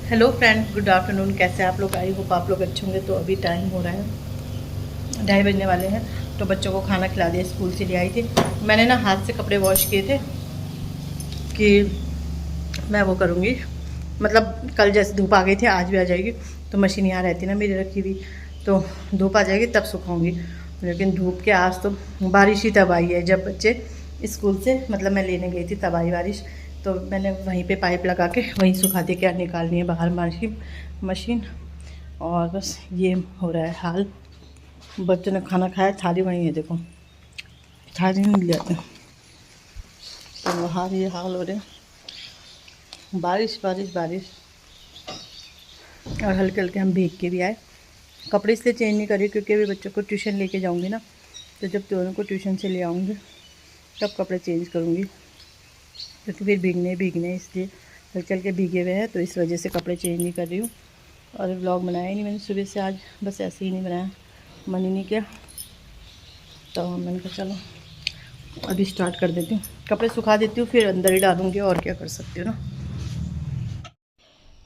Hello friend, good afternoon. कैसे आप लोग? आई होप आप लोग अच्छे होंगे। तो अभी टाइम हो रहा है 2:30 बजने वाले हैं। तो बच्चों को खाना खिला दिया, स्कूल से ले आई थी। मैंने ना हाथ से कपड़े वॉश किए थे कि मैं वो करूँगी, मतलब कल जैसे धूप आ गई थी आज भी आ जाएगी। तो मशीन यहाँ रहती ना मेरी रखी हुई, तो धूप आ जाएगी तब सुखाऊंगी। लेकिन धूप के आज तो बारिश ही तब आई है जब बच्चे स्कूल से, मतलब मैं लेने गई थी तब आई बारिश। तो मैंने वहीं पे पाइप लगा के वहीं सुखा दी। क्या निकालनी है बाहर मशीन। और बस ये हो रहा है हाल। बच्चों ने खाना खाया, थाली वहीं है, देखो थाली नहीं ले आते। तो वहाँ ये हाल हो रहे हैं। बारिश बारिश बारिश, और हल्के हल्के हम भीग के भी आए। कपड़े इसलिए चेंज नहीं करी क्योंकि अभी बच्चों को ट्यूशन लेके जाऊंगी ना, तो जब दोनों को ट्यूशन से ले आऊँगी तब कपड़े चेंज करूँगी, क्योंकि फिर भीगने इसलिए हल्के हल्के भीगे हुए हैं, तो इस वजह से कपड़े चेंज नहीं कर रही हूँ। और व्लॉग बनाया ही नहीं मैंने सुबह से, आज बस ऐसे ही नहीं बनाया, मन ही नहीं किया। तो मैंने कहा चलो अभी स्टार्ट कर देती हूँ, कपड़े सुखा देती हूँ फिर अंदर ही डालूँगी, और क्या कर सकती हूँ ना।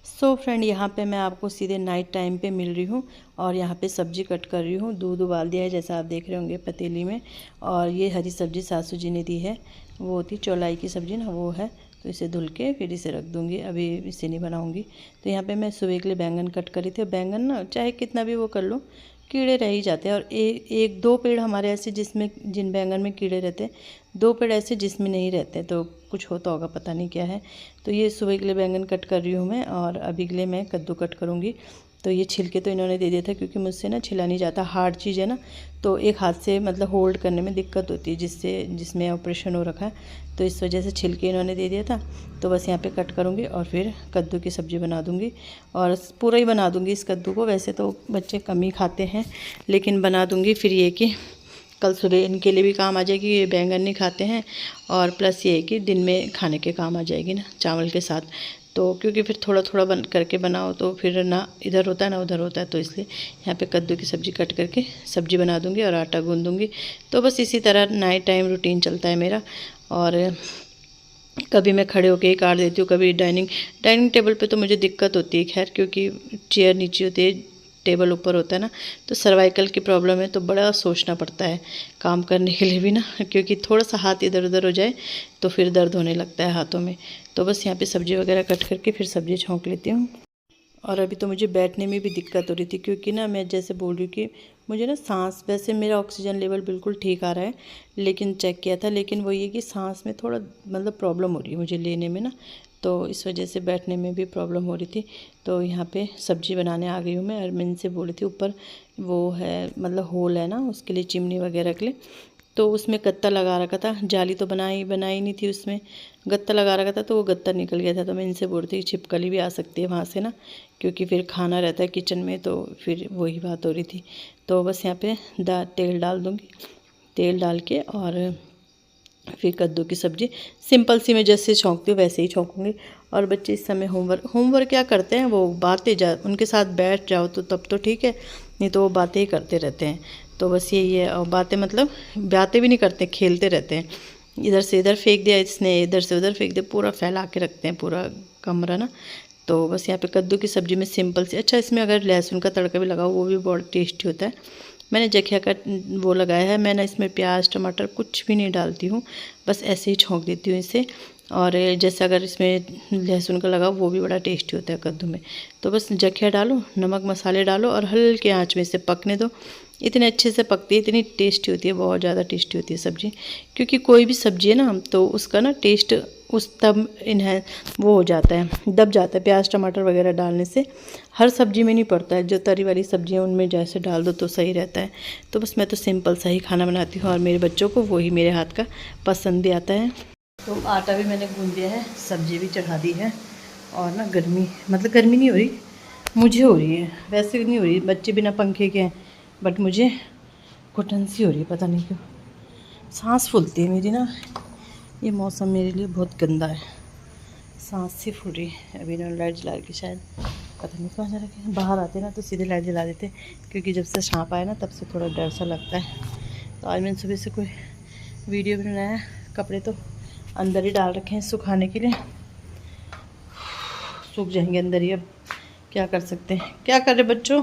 सो फ्रेंड, यहाँ पे मैं आपको सीधे नाइट टाइम पे मिल रही हूँ और यहाँ पे सब्ज़ी कट कर रही हूँ। दूध उबाल दिया है जैसा आप देख रहे होंगे पतीली में। और ये हरी सब्ज़ी सासू जी ने दी है, वो होती चौलाई की सब्ज़ी ना, वो है। तो इसे धुल के फिर इसे रख दूँगी, अभी इसे नहीं बनाऊँगी। तो यहाँ पे मैं सुबह के लिए बैंगन कट करी थी। बैंगन ना चाहे कितना भी वो कर लो, कीड़े रह ही जाते हैं। और एक दो पेड़ हमारे ऐसे जिसमें, जिन बैंगन में कीड़े रहते हैं, दो पेड़ ऐसे जिसमें नहीं रहते। तो कुछ होता होगा, पता नहीं क्या है। तो ये सुबह के लिए बैंगन कट कर रही हूँ मैं, और अभी के लिए मैं कद्दू कट करूँगी। तो ये छिलके तो इन्होंने दे दिया था, क्योंकि मुझसे ना छिला नहीं जाता, हार्ड चीज़ है ना, तो एक हाथ से मतलब होल्ड करने में दिक्कत होती है, जिसमें ऑपरेशन हो रखा है। तो इस वजह से छिलके इन्होंने दे दिया था। तो बस यहाँ पे कट करूँगी और फिर कद्दू की सब्ज़ी बना दूँगी, और पूरा ही बना दूँगी इस कद्दू को। वैसे तो बच्चे कम ही खाते हैं, लेकिन बना दूँगी फिर ये कि कल सुबह इनके लिए भी काम आ जाएगी। ये बैंगन नहीं खाते हैं, और प्लस ये है कि दिन में खाने के काम आ जाएगी ना चावल के साथ। तो क्योंकि फिर थोड़ा थोड़ा बन करके बनाओ तो फिर ना इधर होता है ना उधर होता है। तो इसलिए यहाँ पे कद्दू की सब्ज़ी कट करके सब्ज़ी बना दूँगी और आटा गूँध दूँगी। तो बस इसी तरह नाइट टाइम रूटीन चलता है मेरा। और कभी मैं खड़े होके ही काट देती हूँ, कभी डाइनिंग टेबल पे तो मुझे दिक्कत होती है खैर, क्योंकि चेयर नीचे होती है, टेबल ऊपर होता है ना, तो सर्वाइकल की प्रॉब्लम है, तो बड़ा सोचना पड़ता है काम करने के लिए भी ना, क्योंकि थोड़ा सा हाथ इधर उधर हो जाए तो फिर दर्द होने लगता है हाथों में। तो बस यहाँ पे सब्ज़ी वगैरह कट करके फिर सब्ज़ी छौंक लेती हूँ। और अभी तो मुझे बैठने में भी दिक्कत हो रही थी, क्योंकि ना मैं जैसे बोल रही हूँ कि मुझे ना सांस, वैसे मेरा ऑक्सीजन लेवल बिल्कुल ठीक आ रहा है, लेकिन चेक किया था, लेकिन वो ये कि सांस में थोड़ा मतलब प्रॉब्लम हो रही है मुझे लेने में ना, तो इस वजह से बैठने में भी प्रॉब्लम हो रही थी। तो यहाँ पे सब्ज़ी बनाने आ गई हूँ मैं। और मैं इनसे बोली थी ऊपर वो है, मतलब होल है ना उसके लिए, चिमनी वगैरह के लिए, तो उसमें गत्ता लगा रखा था। जाली तो बनाई नहीं थी, उसमें गत्ता लगा रखा था, तो वो गत्ता निकल गया था। तो मैं इनसे बोल रही थी कि छिपकली भी आ सकती है वहाँ से ना, क्योंकि फिर खाना रहता है किचन में, तो फिर वही बात हो रही थी। तो बस यहाँ पे तेल डाल दूँगी, तेल डाल के और फिर कद्दू की सब्ज़ी सिंपल सी मैं जैसे छौंकती हूँ वैसे ही छौंकूँगी। और बच्चे इस समय होमवर्क क्या करते हैं, वो उनके साथ बैठ जाओ तो तब तो ठीक है, नहीं तो वो बातें ही करते रहते हैं। तो बस यही है। और बातें भी नहीं करते, खेलते रहते हैं। इधर से इधर फेंक दिया इसने, इधर से उधर फेंक दिया, पूरा फैला के रखते हैं पूरा कमरा ना। तो बस यहाँ पे कद्दू की सब्ज़ी में सिंपल सी, अच्छा इसमें अगर लहसुन का तड़का भी लगाओ वो भी बहुत टेस्टी होता है। मैंने जखिया का वो लगाया है, मैंने इसमें प्याज टमाटर कुछ भी नहीं डालती हूँ, बस ऐसे ही छोंक देती हूँ इसे। और जैसे अगर इसमें लहसुन का लगाओ वो भी बड़ा टेस्टी होता है कद्दू में। तो बस जखिया डालो, नमक मसाले डालो और हल्के आंच में इसे पकने दो। इतने अच्छे से पकती है, इतनी टेस्टी होती है, बहुत ज़्यादा टेस्टी होती है सब्ज़ी। क्योंकि कोई भी सब्ज़ी है ना, तो उसका ना टेस्ट उस तब इन्हें वो हो जाता है, दब जाता है प्याज टमाटर वगैरह डालने से। हर सब्ज़ी में नहीं पड़ता है, जो तरी वाली सब्ज़ी है उनमें जैसे डाल दो तो सही रहता है। तो बस मैं तो सिंपल सा ही खाना बनाती हूँ, और मेरे बच्चों को वही मेरे हाथ का पसंद भी आता है। तो आटा भी मैंने गूँध दिया है, सब्ज़ी भी चढ़ा दी है। और ना गर्मी, मतलब गर्मी नहीं हो रही, मुझे हो रही है, वैसे नहीं हो रही, बच्चे बिना पंखे के हैं, बट मुझे घुटन सी हो रही है, पता नहीं क्यों, सांस फूलती है मेरी ना। ये मौसम मेरे लिए बहुत गंदा है, सांस सी फूल रही है। अभी इन्होंने लाइट जला के शायद, पता नहीं कहाँ जा रखे हैं, बाहर आते ना तो सीधे लाइट जला देते, क्योंकि जब से सांप आया ना तब से थोड़ा डर सा लगता है। तो आज मैंने सुबह से कोई वीडियो भी बनाया, कपड़े तो अंदर ही डाल रखे हैं सुखाने के लिए, सूख जाएंगे अंदर ही अब। क्या कर सकते हैं। क्या कर रहे बच्चों,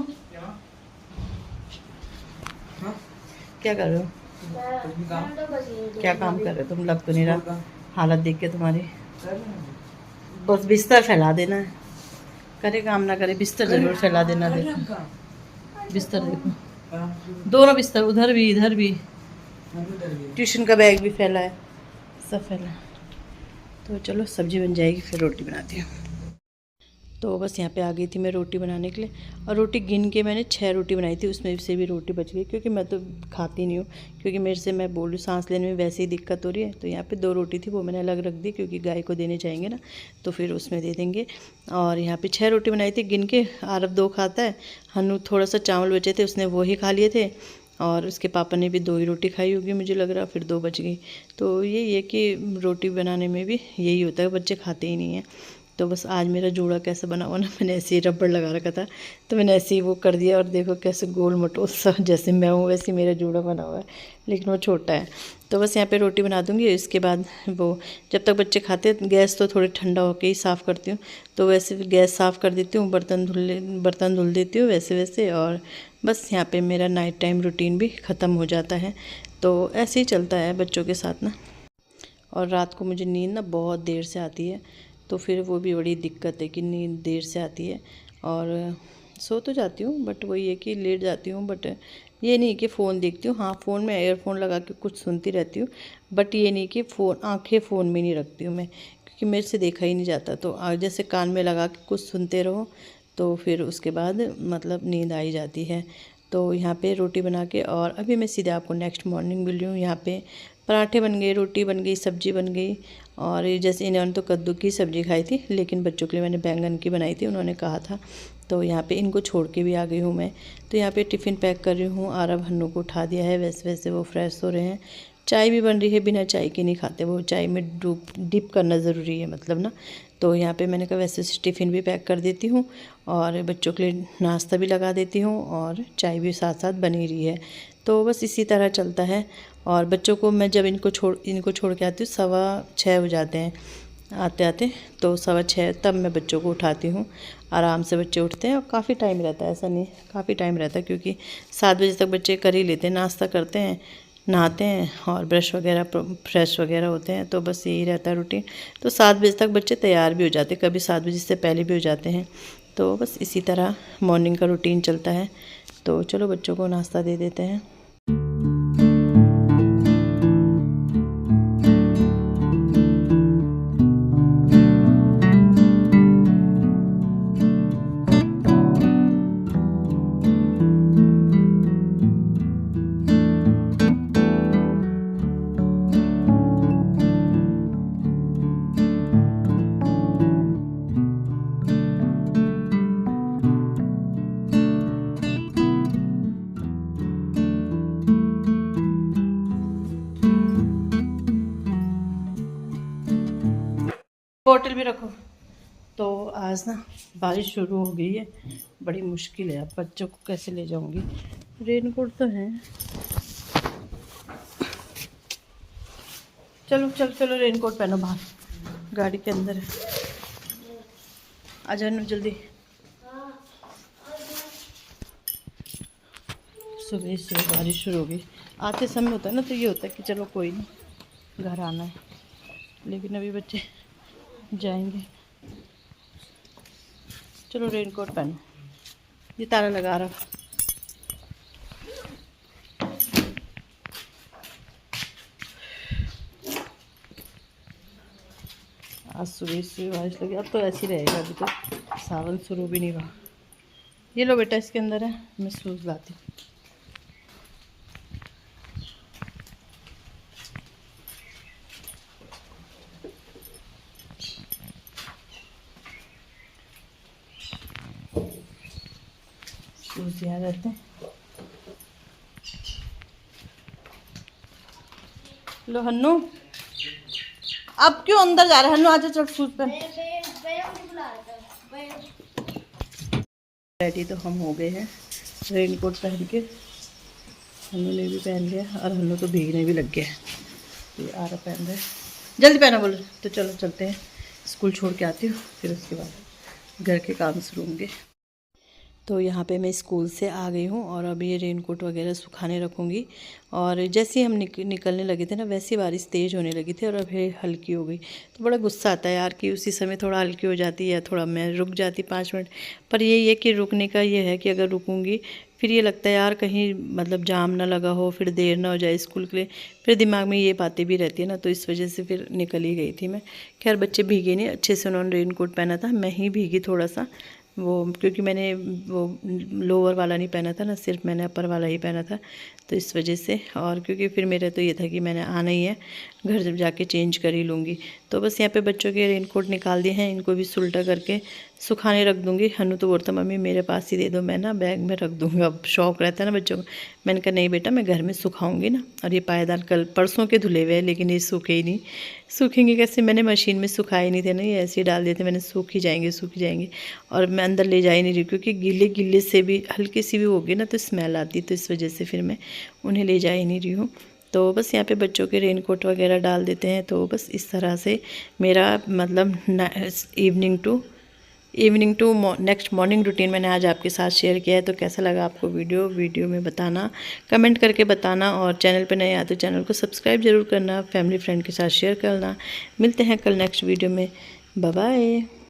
क्या कर रहे हो? क्या काम कर रहे हो तुम? लग तो नहीं रहा हालत देख के तुम्हारी। बस बिस्तर फैला देना है, करे काम ना करे बिस्तर जरूर फैला देना। देखो बिस्तर, देखो दोनों बिस्तर, उधर भी इधर भी, ट्यूशन का बैग भी फैला है, सब फैला है। तो चलो सब्जी बन जाएगी, फिर रोटी बनाती हूँ। तो बस यहाँ पे आ गई थी मैं रोटी बनाने के लिए, और रोटी गिन के मैंने 6 रोटी बनाई थी, उसमें से भी रोटी बच गई, क्योंकि मैं तो खाती नहीं हूँ, क्योंकि मेरे से, मैं बोल रही हूँ, सांस लेने में वैसे ही दिक्कत हो रही है। तो यहाँ पे 2 रोटी थी, वो मैंने अलग रख दी, क्योंकि गाय को देने जाएंगे ना, तो फिर उसमें दे देंगे। और यहाँ पर 6 रोटी बनाई थी गिन के। आरब 2 खाता है, हन्नू थोड़ा सा चावल बचे थे, उसने वो ही खा लिए थे, और उसके पापा ने भी 2 ही रोटी खाई होगी मुझे लग रहा, फिर 2 बच गई। तो यही है कि रोटी बनाने में भी यही होता है, बच्चे खाते ही नहीं हैं। तो बस आज मेरा जूड़ा कैसे बना हुआ ना, मैंने ऐसे ही रबड़ लगा रखा था, तो मैंने ऐसे ही वो कर दिया, और देखो कैसे गोल मटोल सा, जैसे मैं हूँ वैसे मेरा जूड़ा बना हुआ है, लेकिन वो छोटा है। तो बस यहाँ पे रोटी बना दूँगी, इसके बाद वो जब तक बच्चे खाते, गैस तो थोड़ी ठंडा होके ही साफ़ करती हूँ। तो वैसे गैस साफ़ कर देती हूँ, बर्तन धुल देती हूँ वैसे वैसे, और बस यहाँ पे मेरा नाइट टाइम रूटीन भी ख़त्म हो जाता है। तो ऐसे ही चलता है बच्चों के साथ ना। और रात को मुझे नींद ना बहुत देर से आती है, तो फिर वो भी बड़ी दिक्कत है कि नींद देर से आती है। और सो तो जाती हूँ, बट वही है कि लेट जाती हूँ, बट ये नहीं कि फ़ोन देखती हूँ। हाँ, फ़ोन में ईयरफोन लगा के कुछ सुनती रहती हूँ, बट ये नहीं कि आँखें फ़ोन में नहीं रखती हूँ मैं, क्योंकि मेरे से देखा ही नहीं जाता। तो जैसे कान में लगा के कुछ सुनते रहो, तो फिर उसके बाद मतलब नींद आ ही जाती है। तो यहाँ पे रोटी बना के, और अभी मैं सीधे आपको नेक्स्ट मॉर्निंग मिल रही हूँ। यहाँ पे पराठे बन गए, रोटी बन गई, सब्जी बन गई। और ये जैसे इन्होंने तो कद्दू की सब्ज़ी खाई थी, लेकिन बच्चों के लिए मैंने बैंगन की बनाई थी, उन्होंने कहा था। तो यहाँ पे इनको छोड़ के भी आ गई हूँ मैं। तो यहाँ पे टिफ़िन पैक कर रही हूँ। आरब हन्नू को उठा दिया है, वैसे वैसे वो फ्रेश हो रहे हैं। चाय भी बन रही है, बिना चाय के नहीं खाते वो, चाय में डिप करना ज़रूरी है मतलब ना। तो यहाँ पे मैंने कहा वैसे टिफ़िन भी पैक कर देती हूँ, और बच्चों के लिए नाश्ता भी लगा देती हूँ, और चाय भी साथ साथ बनी रही है। तो बस इसी तरह चलता है। और बच्चों को मैं जब इनको छोड़ के आती हूँ, 6:15 हो जाते हैं आते आते, तो 6:15 तब मैं बच्चों को उठाती हूँ। आराम से बच्चे उठते हैं, और काफ़ी टाइम रहता है, ऐसा नहीं, काफ़ी टाइम रहता है, क्योंकि 7 बजे तक बच्चे कर ही लेते हैं, नाश्ता करते हैं, नहाते हैं, और ब्रश वगैरह फ्रेश वगैरह होते हैं। तो बस यही रहता है रूटीन। तो 7 बजे तक बच्चे तैयार भी हो जाते हैं, कभी 7 बजे से पहले भी हो जाते हैं। तो बस इसी तरह मॉर्निंग का रूटीन चलता है। तो चलो बच्चों को नाश्ता दे देते हैं। बोतल भी रखो। तो आज ना बारिश शुरू हो गई है, बड़ी मुश्किल है, अब बच्चों को कैसे ले जाऊंगी। रेनकोट तो है, चलो चलो चलो रेनकोट पहनो, बाहर गाड़ी के अंदर है। आ जाओ जल्दी। सुबह से बारिश शुरू हो गई। आते समय होता है ना, तो ये होता है कि चलो कोई नहीं, घर आना है, लेकिन अभी बच्चे जाएंगे। चलो रेनकोट पहनो, ये ताला लगा रहा। आज सुबह से बारिश लगी, अब तो ऐसे ही रहेगा, अभी तो सावन शुरू भी नहीं हुआ। ये लो बेटा, इसके अंदर है, मैं शूज़ लाती हूँ। शूज़ यहाँ रहते हैं। लो हन्नू, अब क्यों अंदर जा रहा है? हन्नू आजा, चल शूज़ पहन। रेडी तो हम हो गए हैं, रेनकोट पहन के। हन्नू ने भी पहन लिया, और हन्नू तो भीगने भी लग गया है। ये आ रहा पहन रहा है, जल्दी पहना बोलो। तो चलो चलते हैं, स्कूल छोड़ के आती हूँ, फिर उसके बाद घर के काम शुरू होंगे। तो यहाँ पे मैं स्कूल से आ गई हूँ और अभी ये रेनकोट वगैरह सुखाने रखूँगी। और जैसे ही हम निकलने लगे थे ना, वैसी बारिश तेज़ होने लगी थी और अभी हल्की हो गई। तो बड़ा गुस्सा आता है यार कि उसी समय थोड़ा हल्की हो जाती है, थोड़ा मैं रुक जाती 5 मिनट। पर यही है कि रुकने का ये है कि अगर रुकूँगी फिर ये लगता है यार कहीं मतलब जाम ना लगा हो, फिर देर ना हो जाए स्कूल के लिए, फिर दिमाग में ये बातें भी रहती है ना। तो इस वजह से फिर निकल ही गई थी मैं। खैर बच्चे भीगे नहीं, अच्छे से उन्होंने रेनकोट पहना था, मैं ही भीगी थोड़ा सा। वो क्योंकि मैंने वो लोअर वाला नहीं पहना था ना, सिर्फ मैंने अपर वाला ही पहना था, तो इस वजह से। और क्योंकि फिर मेरा तो ये था कि मैंने आना ही है, घर जब जाके चेंज कर ही लूँगी। तो बस यहाँ पे बच्चों के रेनकोट निकाल दिए हैं, इनको भी सुलटा करके सुखाने रख दूँगी। हनु तो बोलता मम्मी मेरे पास ही दे दो, मैं ना बैग में रख दूँगा। अब शौक रहता है ना बच्चों को। मैंने कहा नहीं बेटा, मैं घर में सुखाऊंगी ना। और ये पायदान कल परसों के धुले हुए हैं, लेकिन ये सूखे ही नहीं। सूखेंगे कैसे, मैंने मशीन में सुखाए नहीं थे ना, ये ऐसे ही डाल देते, मैंने सूख ही जाएंगे। और मैं अंदर ले जा ही नहीं रही, क्योंकि गीले गीले से भी हल्की सी भी होगी ना तो स्मेल आती, तो इस वजह से फिर मैं उन्हें ले जा ही नहीं रही हूँ। तो बस यहाँ पे बच्चों के रेनकोट वगैरह डाल देते हैं। तो बस इस तरह से मेरा मतलब evening to next morning routine मैंने आज आपके साथ शेयर किया है। तो कैसा लगा आपको वीडियो में बताना, कमेंट करके बताना। और चैनल पे नए आए तो चैनल को सब्सक्राइब जरूर करना, फैमिली फ्रेंड के साथ शेयर करना। मिलते हैं कल नेक्स्ट वीडियो में। Bye bye.